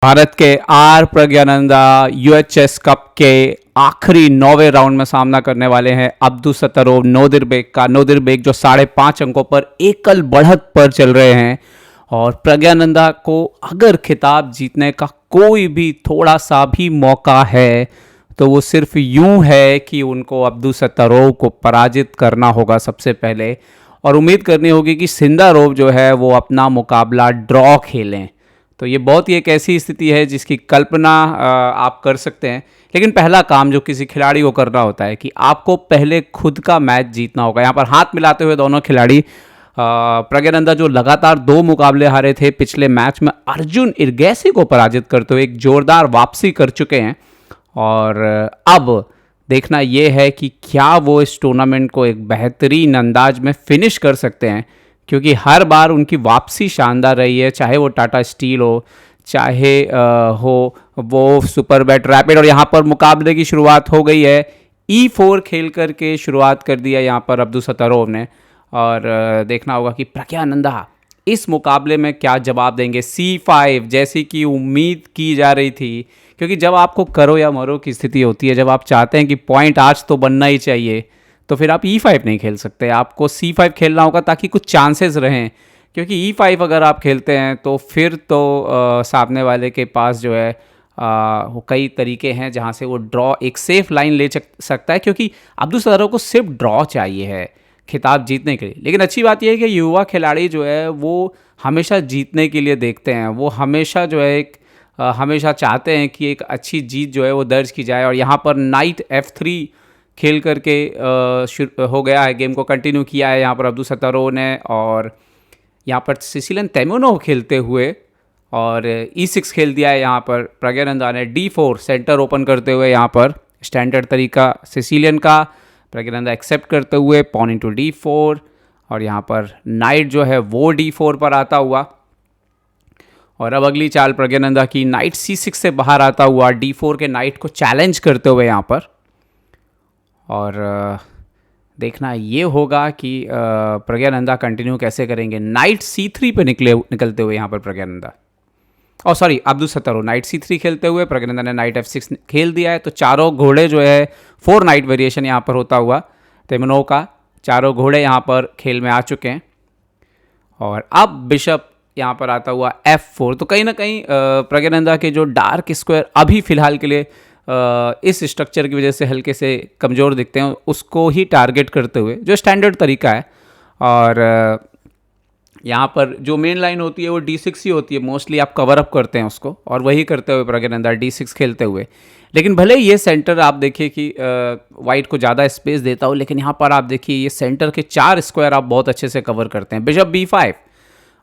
भारत के are Praggnanandhaa UHS cup के आखिरी 9वें राउंड में सामना करने वाले हैं अब्दुसत्तरोव नोदिरबेक का। नोदिरबेक जो 5.5 अंकों पर एकल बढ़त पर चल रहे हैं और प्रज्ञानंदा को अगर खिताब जीतने का कोई भी थोड़ा सा भी मौका है तो वो सिर्फ यूं है कि उनको अब्दुसत्तरोव को पराजित करना होगा सबसे पहले, और उम्मीद करनी होगी कि सिंदारोव जो है वो अपना मुकाबला ड्रॉ खेलें। तो ये बहुत ही एक ऐसी स्थिति है जिसकी कल्पना आप कर सकते हैं। लेकिन पहला काम जो किसी खिलाड़ी को करना होता है कि आपको पहले खुद का मैच जीतना होगा। यहाँ पर हाथ मिलाते हुए दोनों खिलाड़ी, प्रज्ञानंदा जो लगातार 2 मुकाबले हारे थे पिछले मैच में अर्जुन इरगैसी को पराजित करते हुए एक जोरदार वापसी कर चुके हैं, और अब देखना यह है कि क्या वो इस टूर्नामेंट को एक बेहतरीन अंदाज में फिनिश कर सकते हैं, क्योंकि हर बार उनकी वापसी शानदार रही है, चाहे वो टाटा स्टील हो, चाहे हो वो सुपर बैट रैपिड। और यहाँ पर मुकाबले की शुरुआत हो गई है, E4 खेल करके शुरुआत कर दिया यहाँ पर अब्दुसत्तरोव ने, और देखना होगा कि प्रज्ञानंदा इस मुकाबले में क्या जवाब देंगे। C5 जैसी कि उम्मीद की जा रही थी, क्योंकि जब आपको करो या मरो की स्थिति होती है, जब आप चाहते हैं कि पॉइंट आज तो बनना ही चाहिए, तो फिर आप E5 नहीं खेल सकते, आपको C5 खेलना होगा ताकि कुछ चांसेस रहें। क्योंकि E5 अगर आप खेलते हैं तो फिर तो सामने वाले के पास जो है वो कई तरीके हैं जहां से वो ड्रॉ एक सेफ लाइन ले सकता है, क्योंकि अब्दुसत्तरोव को सिर्फ ड्रॉ चाहिए है खिताब जीतने के लिए। लेकिन अच्छी बात यह है कि युवा खिलाड़ी जो है वो हमेशा जीतने के लिए देखते हैं, वो हमेशा जो है हमेशा चाहते हैं कि एक अच्छी जीत जो है वो दर्ज की जाए। और यहाँ पर नाइट F3 खेल करके हो गया है, गेम को कंटिन्यू किया है यहाँ पर अब्दुसत्तरोव ने, और यहाँ पर सिसिलियन तेमुनोव खेलते हुए और E6 खेल दिया है यहाँ पर प्रज्ञानंदा ने। D4 सेंटर ओपन करते हुए यहाँ पर स्टैंडर्ड तरीका सिसिलियन का, प्रज्ञानंदा एक्सेप्ट करते हुए पॉन इंटू D4, और यहाँ पर नाइट जो है वो D4 पर आता हुआ, और अब अगली चाल प्रज्ञानंदा की नाइट C6 से बाहर आता हुआ D4 के नाइट को चैलेंज करते हुए यहाँ पर। और देखना ये होगा कि प्रज्ञानंदा कंटिन्यू कैसे करेंगे। नाइट C3 पे निकलते हुए यहाँ पर प्रज्ञानंदा, और सॉरी अब्दुसत्तरोव नाइट C3 खेलते हुए, प्रज्ञानंदा ने नाइट F6 खेल दिया है। तो चारों घोड़े जो है 4 नाइट वेरिएशन यहाँ पर होता हुआ तेमुनोव का, चारों घोड़े यहाँ पर खेल में आ चुके हैं, और अब बिशप यहाँ पर आता हुआ F4। तो कहीं ना कहीं प्रज्ञानंदा के जो डार्क स्क्वायर अभी फ़िलहाल के लिए इस स्ट्रक्चर की वजह से हल्के से कमज़ोर दिखते हैं, उसको ही टारगेट करते हुए जो स्टैंडर्ड तरीका है। और यहाँ पर जो मेन लाइन होती है वो D6 ही होती है, मोस्टली आप कवर अप करते हैं उसको, और वही करते हुए प्रज्ञानंदा D6 खेलते हुए। लेकिन भले ये सेंटर आप देखिए कि वाइट को ज़्यादा स्पेस देता हो, लेकिन यहाँ पर आप देखिए ये सेंटर के 4 स्क्वायर आप बहुत अच्छे से कवर करते हैं। बिशप B5,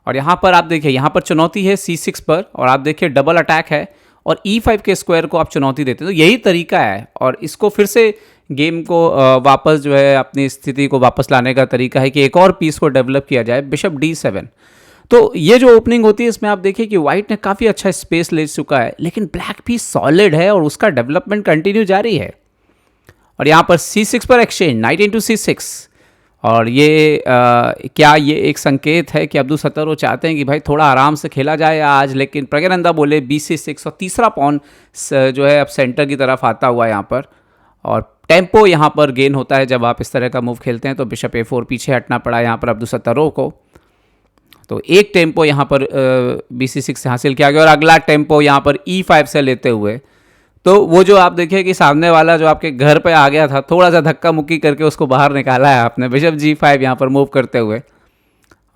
और यहाँ पर आप देखिए यहाँ पर चुनौती है C6 पर, और आप देखिए डबल अटैक है, और E5 के स्क्वायर को आप चुनौती देते हैं। तो यही तरीका है, और इसको फिर से गेम को वापस जो है अपनी स्थिति को वापस लाने का तरीका है कि एक और पीस को डेवलप किया जाए, बिशप D7। तो ये जो ओपनिंग होती है इसमें आप देखिए कि वाइट ने काफ़ी अच्छा स्पेस ले चुका है, लेकिन ब्लैक भी सॉलिड है और उसका डेवलपमेंट कंटिन्यू जारी है। और यहाँ पर C6 पर एक्सचेंज, नाइट इंटू C6, और ये क्या ये एक संकेत है कि अब्दुसत्तरोव चाहते हैं कि भाई थोड़ा आराम से खेला जाए आज, लेकिन प्रज्ञानंदा बोले BC6, और तीसरा पॉन जो है अब सेंटर की तरफ आता हुआ यहाँ पर, और टेम्पो यहाँ पर गेन होता है जब आप इस तरह का मूव खेलते हैं। तो बिशप A4 पीछे हटना पड़ा यहाँ पर अब्दुसत्तरोव को, तो एक टेम्पो यहाँ पर BC6 से हासिल किया गया, और अगला टेम्पो यहाँ पर E5 से लेते हुए, तो वो जो आप देखिए कि सामने वाला जो आपके घर पे आ गया था, थोड़ा सा धक्का मुक्की करके उसको बाहर निकाला है आपने बिशप G5 यहाँ पर मूव करते हुए।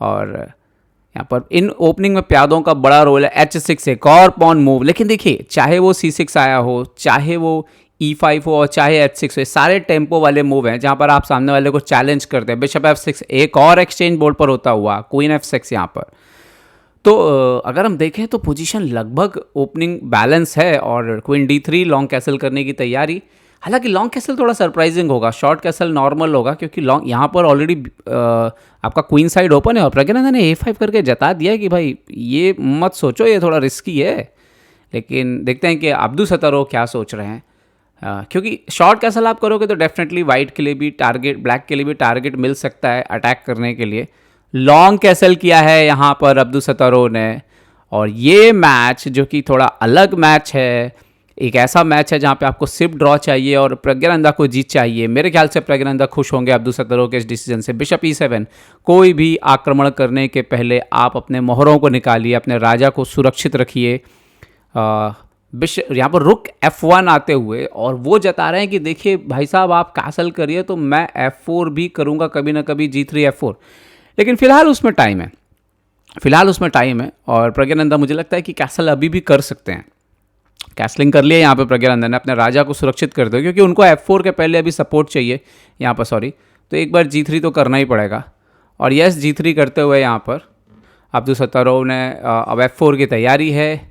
और यहाँ पर इन ओपनिंग में प्यादों का बड़ा रोल है। H6 एक और पॉन मूव, लेकिन देखिए चाहे वो C6 आया हो, चाहे वो E5 हो, और चाहे H6 हो, सारे टेम्पो वाले मूव हैं जहाँ पर आप सामने वाले को चैलेंज करते हैं। बिशप F6 एक और एक्सचेंज बोर्ड पर होता हुआ, क्वीन F6 यहाँ पर। तो अगर हम देखें तो पोजीशन लगभग ओपनिंग बैलेंस है, और क्वीन D3 लॉन्ग कैसल करने की तैयारी। हालांकि लॉन्ग कैसल थोड़ा सरप्राइजिंग होगा, शॉर्ट कैसल नॉर्मल होगा, क्योंकि लॉन्ग यहाँ पर ऑलरेडी आपका क्वीन साइड ओपन है, और प्रज्ञानंदा ने A5 करके जता दिया कि भाई ये मत सोचो, ये थोड़ा रिस्की है। लेकिन देखते हैं कि अब्दुसत्तरोव क्या सोच रहे हैं, क्योंकि शॉर्ट कैसल आप करोगे तो डेफिनेटली वाइट के लिए भी टारगेट, ब्लैक के लिए भी टारगेट मिल सकता है अटैक करने के लिए। लॉन्ग कैसल किया है यहाँ पर अब्दुसत्तरोव ने, और ये मैच जो कि थोड़ा अलग मैच है, एक ऐसा मैच है जहाँ पे आपको सिर्फ ड्रॉ चाहिए और प्रज्ञानंदा को जीत चाहिए। मेरे ख्याल से प्रज्ञानंदा खुश होंगे अब्दुसत्तरोव के इस डिसीजन से। बिशप E7, कोई भी आक्रमण करने के पहले आप अपने मोहरों को निकालिए, अपने राजा को सुरक्षित रखिए। यहाँ पर रुक F1 आते हुए और वो जता रहे हैं कि देखिए भाई साहब आप कैसल करिए तो मैं F4 भी करूँगा कभी ना कभी, G3 F4। लेकिन फिलहाल उसमें टाइम है और प्रज्ञानंदा मुझे लगता है कि कैसल अभी भी कर सकते हैं। कैसलिंग कर लिया यहाँ पे प्रज्ञानंदा ने, अपने राजा को सुरक्षित कर दिया क्योंकि उनको F4 के पहले अभी सपोर्ट चाहिए यहाँ पर, तो एक बार G3 तो करना ही पड़ेगा। और यस, G3 करते हुए यहाँ पर अब्दुसत्तरोव ने अब F4 की तैयारी है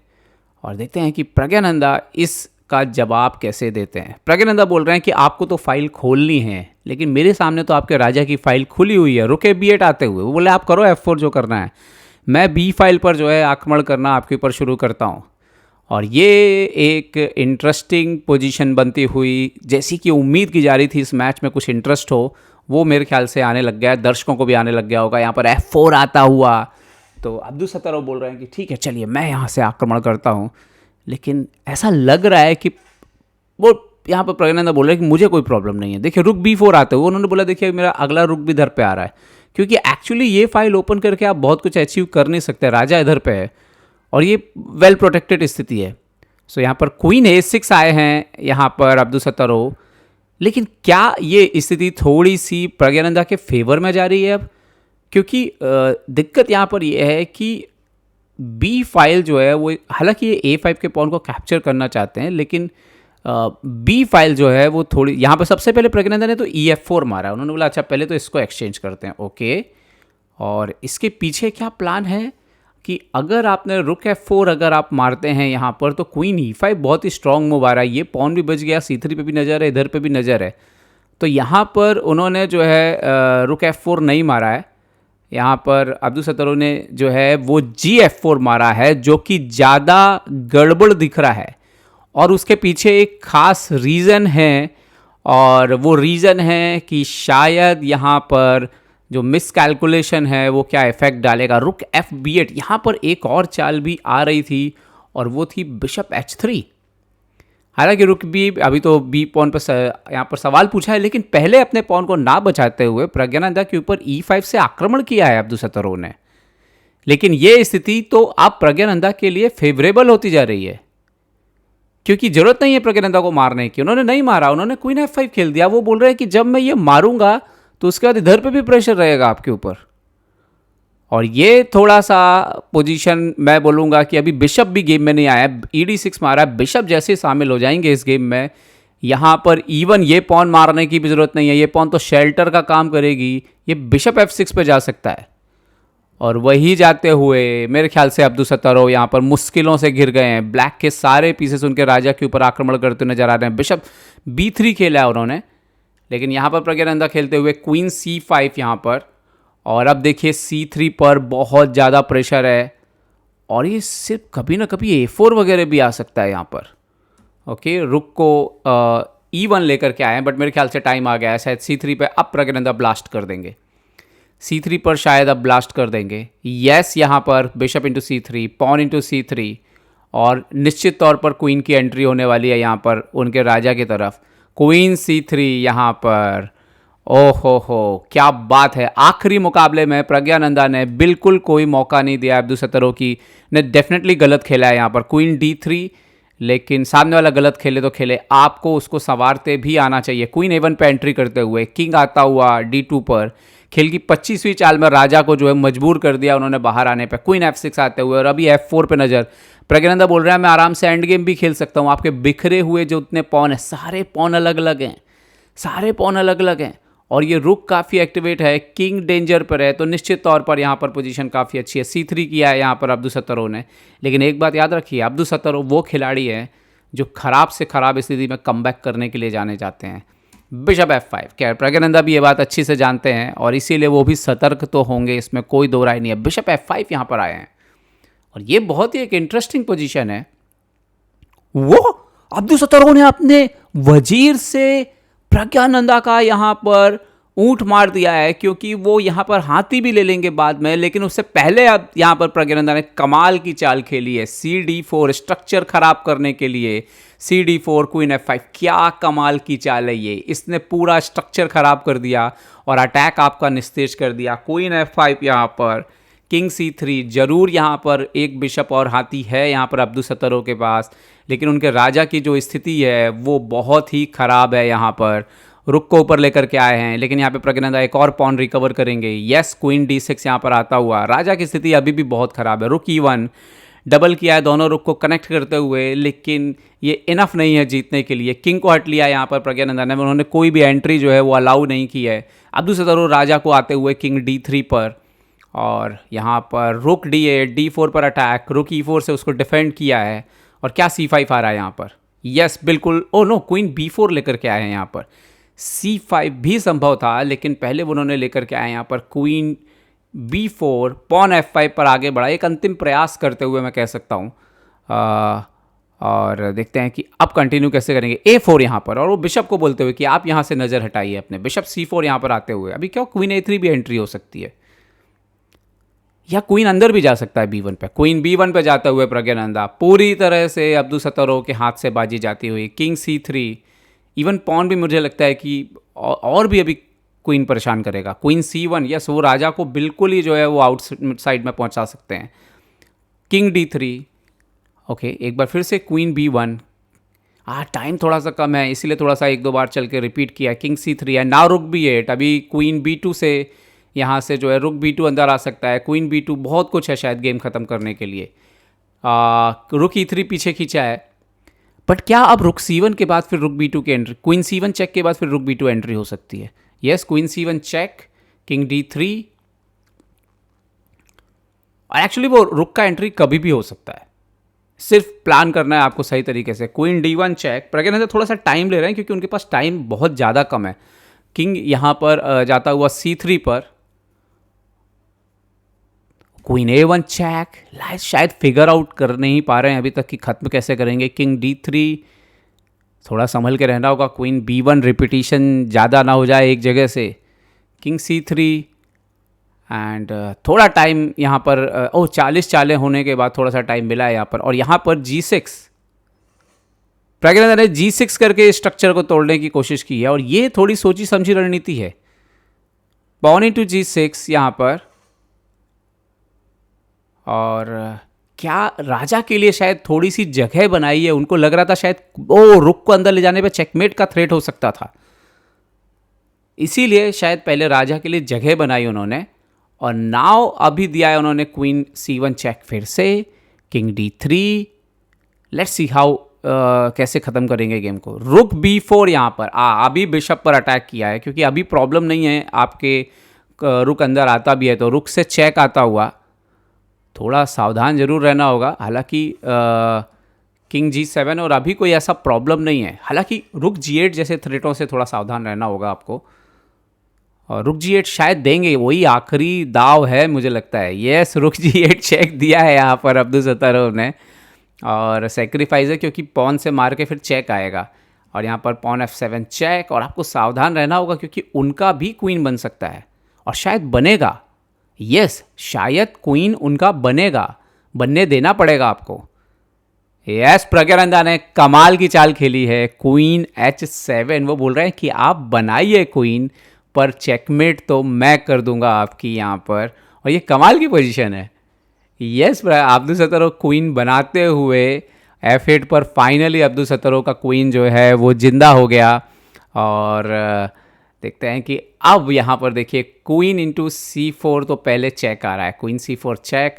और देखते हैं कि प्रज्ञानंदा इसका जवाब कैसे देते हैं। प्रज्ञानंदा बोल रहे हैं कि आपको तो फाइल खोलनी है, लेकिन मेरे सामने तो आपके राजा की फाइल खुली हुई है। रुके B8 आते हुए वो बोले आप करो F4 जो करना है, मैं B फाइल पर जो है आक्रमण करना आपके ऊपर शुरू करता हूँ। और ये एक इंटरेस्टिंग पोजीशन बनती हुई, जैसी कि उम्मीद की जा रही थी इस मैच में कुछ इंटरेस्ट हो, वो मेरे ख्याल से आने लग गया है, दर्शकों को भी आने लग गया होगा। यहाँ पर F4 आता हुआ तो अब्दुसत्तरोव बोल रहे हैं कि ठीक है चलिए मैं यहाँ से आक्रमण करता हूँ, लेकिन ऐसा लग रहा है कि वो यहाँ पर प्रज्ञानंदा बोल रहे हैं कि मुझे कोई प्रॉब्लम नहीं है। देखिए रुक B4 आते हुए उन्होंने बोला देखिए मेरा अगला रुक भी इधर पे आ रहा है, क्योंकि एक्चुअली ये फाइल ओपन करके आप बहुत कुछ अचीव कर नहीं सकते, राजा इधर पे है और ये वेल प्रोटेक्टेड स्थिति है। सो यहाँ पर क्वीन A6 आए हैं यहाँ पर अब्दुसत्तरोव, लेकिन क्या ये स्थिति थोड़ी सी प्रज्ञानंदा के फेवर में जा रही है अब? क्योंकि दिक्कत यहाँ पर ये है कि B फाइल जो है वो, हालांकि ये A5 के पॉन को कैप्चर करना चाहते हैं, लेकिन B फाइल जो है वो थोड़ी, यहाँ पर सबसे पहले प्रज्ञानंदा ने तो EF4 मारा, उन्होंने बोला अच्छा पहले तो इसको एक्सचेंज करते हैं, ओके। और इसके पीछे क्या प्लान है कि अगर आपने रुक F4 अगर आप मारते हैं यहाँ पर तो क्वीन E5 बहुत ही स्ट्रॉन्ग मूव आ रहा है, ये पॉन भी बच गया, C3 पे भी नज़र है, इधर पे भी नज़र है। तो यहाँ पर उन्होंने जो है रुक F4 नहीं मारा है, यहाँ पर अब्दुसत्तरोव ने जो है वो GF4 मारा है, जो कि ज़्यादा गड़बड़ दिख रहा है और उसके पीछे एक खास रीज़न है, और वो रीज़न है कि शायद यहाँ पर जो मिसकैलकुलेशन है वो क्या इफेक्ट डालेगा। रुक FB8, यहाँ पर एक और चाल भी आ रही थी और वो थी बिशप H3। हालांकि रुक B, अभी तो B पॉन पर यहाँ पर सवाल पूछा है, लेकिन पहले अपने पॉन को ना बचाते हुए प्रज्ञानंदा के ऊपर E5 से आक्रमण किया है अब्दुसत्तरोव ने। लेकिन ये स्थिति तो अब प्रज्ञानंदा के लिए फेवरेबल होती जा रही है, क्योंकि जरूरत नहीं है प्रज्ञानंदा को मारने की, उन्होंने नहीं मारा, उन्होंने क्वीन F5 खेल दिया। वो बोल रहे हैं कि जब मैं ये मारूंगा तो उसके बाद इधर पे भी प्रेशर रहेगा आपके ऊपर। और ये थोड़ा सा पोजीशन मैं बोलूँगा कि अभी बिशप भी गेम में नहीं आया, ED6 मारा, बिशप जैसे शामिल हो जाएंगे इस गेम में। यहाँ पर इवन ये पॉन मारने की भी ज़रूरत नहीं है, ये पॉन तो शेल्टर का काम करेगी, ये बिशप F6 पे जा सकता है। और वही जाते हुए मेरे ख्याल से अब्दुसत्तरोव यहाँ पर मुश्किलों से घिर गए हैं। ब्लैक के सारे पीसेस उनके राजा के ऊपर आक्रमण करते नजर आ रहे हैं। बिशप B3 खेला है उन्होंने, लेकिन यहाँ पर प्रज्ञानंदा खेलते हुए क्वीन C5 यहाँ पर, और अब देखिए C3 पर बहुत ज़्यादा प्रेशर है और ये सिर्फ कभी ना कभी A4 वगैरह भी आ सकता है यहाँ पर। ओके, रुक को E1 लेकर के आए हैं, बट मेरे ख्याल से टाइम आ गया है, शायद C3 पे अब प्रज्ञानंदा ब्लास्ट कर देंगे, C3 पर शायद अब ब्लास्ट कर देंगे। यस, यहाँ पर bishop into C3, pawn into C3, और निश्चित तौर पर क्वीन की एंट्री होने वाली है यहाँ पर उनके राजा की तरफ। क्वीन C3 यहाँ पर, ओहो हो क्या बात है। आखिरी मुकाबले में प्रज्ञानंदा ने बिल्कुल कोई मौका नहीं दिया अब्दुसत्तरोव की, ने डेफिनेटली गलत खेला है यहाँ पर क्वीन D3, लेकिन सामने वाला गलत खेले तो खेले, आपको उसको संवारते भी आना चाहिए। क्वीन A1 पे एंट्री करते हुए किंग आता हुआ D2 पर, खेल की 25वीं चाल में राजा को जो है मजबूर कर दिया उन्होंने बाहर आने पे। क्वीन F6 आते हुए और अभी F4 पे नज़र। प्रज्ञानंदा बोल रहा है मैं आराम से एंड गेम भी खेल सकता हूँ, आपके बिखरे हुए जो उतने पॉन हैं सारे पॉन अलग अलग हैं, सारे पॉन अलग अलग हैं, और ये रुक काफ़ी एक्टिवेट है, किंग डेंजर पर है, तो निश्चित तौर पर यहाँ पर पोजीशन काफ़ी अच्छी है। C3 किया है यहाँ पर अब्दुसत्तरोव ने, लेकिन एक बात याद रखिए, अब्दुसत्तरोव वो खिलाड़ी है जो खराब से खराब स्थिति में कमबैक करने के लिए जाने जाते हैं। बिशप F5, क्या प्रज्ञानंदा भी ये बात अच्छी से जानते हैं और इसीलिए वो भी सतर्क तो होंगे, इसमें कोई दो राय नहीं है। बिशप F5 यहाँ पर आए हैं और ये बहुत ही एक इंटरेस्टिंग पोजीशन है। वो अब्दुसत्तरोव ने अपने वजीर से प्रज्ञानंदा का यहाँ पर ऊंट मार दिया है, क्योंकि वो यहाँ पर हाथी भी ले लेंगे बाद में, लेकिन उससे पहले अब यहाँ पर प्रज्ञानंदा ने कमाल की चाल खेली है। CD4 स्ट्रक्चर खराब करने के लिए, CD4 क्वीन F5, क्या कमाल की चाल है ये। इसने पूरा स्ट्रक्चर खराब कर दिया और अटैक आपका निस्तेज कर दिया। क्वीन F5 यहाँ पर, किंग C3, जरूर यहाँ पर एक बिशप और हाथी है यहाँ पर अब्दुलसत्तारोव के पास, लेकिन उनके राजा की जो स्थिति है वो बहुत ही खराब है। यहाँ पर रुक को ऊपर लेकर के आए हैं, लेकिन यहाँ पे प्रज्ञानंदा एक और पॉन रिकवर करेंगे। यस, क्वीन D6 यहाँ पर आता हुआ। राजा की स्थिति अभी भी बहुत खराब है। रुक E1 डबल किया है दोनों रुक को कनेक्ट करते हुए, लेकिन ये इनफ नहीं है जीतने के लिए। किंग को हट लिया यहाँ पर प्रज्ञानंदा ने, उन्होंने कोई भी एंट्री जो है वो अलाउ नहीं की है। अब्दुलसत्तारोव राजा को आते हुए किंग D3 पर, और यहाँ पर रुक D8, D4 पर अटैक, रुक E4 से उसको डिफेंड किया है। और क्या C5 आ रहा है यहाँ पर। यस बिल्कुल, ओ नो, क्वीन B4 लेकर के आए हैं यहाँ पर। C5 भी संभव था, लेकिन पहले वो उन्होंने लेकर के आए यहाँ पर क्वीन B4, पॉन F5 पर आगे बढ़ा, एक अंतिम प्रयास करते हुए मैं कह सकता हूँ। और देखते हैं कि अब कंटिन्यू कैसे करेंगे। A4 यहाँ पर, और वो बिशप को बोलते हुए कि आप यहाँ से नज़र हटाइए अपने। बिशप C4 यहाँ पर आते हुए, अभी क्या क्वीन A3 भी एंट्री हो सकती है, या क्वीन अंदर भी जा सकता है B1 पे। क्वीन B1 पे जाते हुए प्रज्ञानंदा, पूरी तरह से अब्दुलसत्तारोव के हाथ से बाजी जाती हुई। किंग C3, इवन पॉन भी मुझे लगता है कि और भी अभी क्वीन परेशान करेगा। क्वीन C1, यस, वो राजा को बिल्कुल ही जो है वो आउटसाइड में पहुंचा सकते हैं। किंग D3, ओके, एक बार फिर से क्वीन B1। टाइम थोड़ा सा कम है, इसीलिए थोड़ा सा एक दो बार चल के रिपीट किया। किंग C3 है ना, रुक B8, अभी क्वीन B2 से यहाँ से जो है रुक B2 अंदर आ सकता है। क्वीन B2 बहुत कुछ है शायद गेम ख़त्म करने के लिए। रुक E3 पीछे खींचा है, बट क्या अब रुक C1 के बाद फिर रुक B2 की एंट्री, क्वीन C1 चेक के बाद फिर रुक B2 एंट्री हो सकती है। Yes, queen C1 check, king D3, और एक्चुअली वो रुक का एंट्री कभी भी हो सकता है, सिर्फ प्लान करना है आपको सही तरीके से। क्वीन D1 चेक, प्रज्ञानंदा थोड़ा सा टाइम ले रहे हैं क्योंकि उनके पास टाइम बहुत ज़्यादा कम है। किंग यहाँ पर जाता हुआ C3 पर, क्वीन A1 चेक, शायद फिगर आउट कर नहीं पा रहे हैं अभी तक कि ख़त्म कैसे करेंगे। किंग D3, थोड़ा संभल के रहना होगा, क्वीन B1 रिपीटिशन ज़्यादा ना हो जाए एक जगह से। किंग C3, एंड थोड़ा टाइम यहाँ पर 40 चालें होने के बाद थोड़ा सा टाइम मिला है यहाँ पर। और यहाँ पर G6, प्रज्ञानंदा ने G6 करके स्ट्रक्चर को तोड़ने की कोशिश की है, और ये थोड़ी सोची समझी रणनीति है। पॉन इनटू G6 यहाँ पर, और क्या राजा के लिए शायद थोड़ी सी जगह बनाई है। उनको लग रहा था शायद रुक को अंदर ले जाने पे चेकमेट का थ्रेट हो सकता था, इसीलिए शायद पहले राजा के लिए जगह बनाई उन्होंने। और नाउ अभी दिया है उन्होंने क्वीन C1 चेक फिर से, king D3। Let's see how कैसे ख़त्म करेंगे गेम को। रुक B4 यहाँ पर, अभी बिशप पर अटैक किया है, क्योंकि अभी प्रॉब्लम नहीं है आपके रुक अंदर आता भी है तो रुक से चेक आता हुआ। थोड़ा सावधान जरूर रहना होगा, हालांकि किंग G7, और अभी कोई ऐसा प्रॉब्लम नहीं है। हालांकि रुक G8 जैसे थ्रेटों से थोड़ा सावधान रहना होगा आपको। और रुक G8 शायद देंगे, वही आखिरी दाव है मुझे लगता है। यस, रुक G8 चेक दिया है यहाँ पर अब्दुलसत्तारोव ने, और सेक्रीफाइस है क्योंकि पॉन से मार के फिर चेक आएगा। और यहाँ पर पॉन F7 चेक, और आपको सावधान रहना होगा क्योंकि उनका भी क्वीन बन सकता है, और शायद बनेगा। यस, शायद क्वीन उनका बनेगा, बनने देना पड़ेगा आपको। यस, प्रज्ञानंदा ने कमाल की चाल खेली है। क्वीन H7, वो बोल रहे हैं कि आप बनाइए क्वीन, पर चेकमेट तो मैं कर दूंगा आपकी यहाँ पर, और ये कमाल की पोजीशन है। यस, अब्दुलसत्तारोव क्वीन बनाते हुए F8 पर फाइनली अब्दुलसत्तारोव का क्वीन जो है वो जिंदा हो गया। और देखते हैं कि अब यहाँ पर देखिए क्वीन इंटू C4, तो पहले चेक आ रहा है। क्वीन C4 चेक,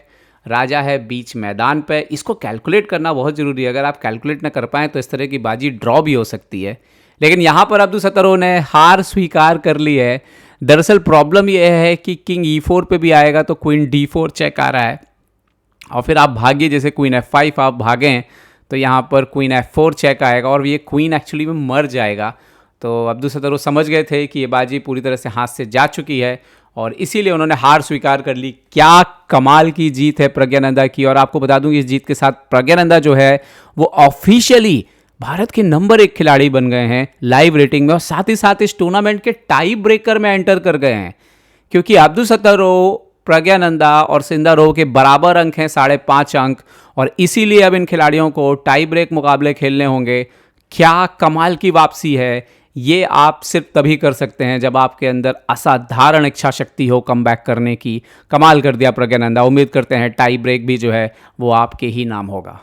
राजा है बीच मैदान पे। इसको कैलकुलेट करना बहुत ज़रूरी है, अगर आप कैलकुलेट ना कर पाएँ तो इस तरह की बाजी ड्रॉ भी हो सकती है। लेकिन यहाँ पर अब्दुलसत्तारोव ने हार स्वीकार कर ली है। दरअसल प्रॉब्लम यह है कि किंग E4 पे भी आएगा तो क्वीन D4 चेक आ रहा है, और फिर आप भागिए, जैसे क्वीन F5 आप भागें तो यहाँ पर क्वीन F4 चेक आएगा, और ये क्वीन एक्चुअली में मर जाएगा। तो अब्दुलसत्तारोव समझ गए थे कि ये बाजी पूरी तरह से हाथ से जा चुकी है, और इसीलिए उन्होंने हार स्वीकार कर ली। क्या कमाल की जीत है प्रज्ञानंदा की। और आपको बता दूं कि इस जीत के साथ प्रज्ञानंदा जो है वो ऑफिशियली भारत के नंबर 1 खिलाड़ी बन गए हैं लाइव रेटिंग में, और साथ ही साथ इस टूर्नामेंट के टाई ब्रेकर में एंटर कर गए हैं, क्योंकि अब्दुल सत्तारोव, प्रज्ञानंदा और सिंधारोव के बराबर अंक हैं, 5.5 अंक, और इसीलिए अब इन खिलाड़ियों को टाई ब्रेक मुकाबले खेलने होंगे। क्या कमाल की वापसी है! ये आप सिर्फ तभी कर सकते हैं जब आपके अंदर असाधारण इच्छा शक्ति हो कमबैक करने की। कमाल कर दिया प्रज्ञानंदा। उम्मीद करते हैं टाई ब्रेक भी जो है वो आपके ही नाम होगा।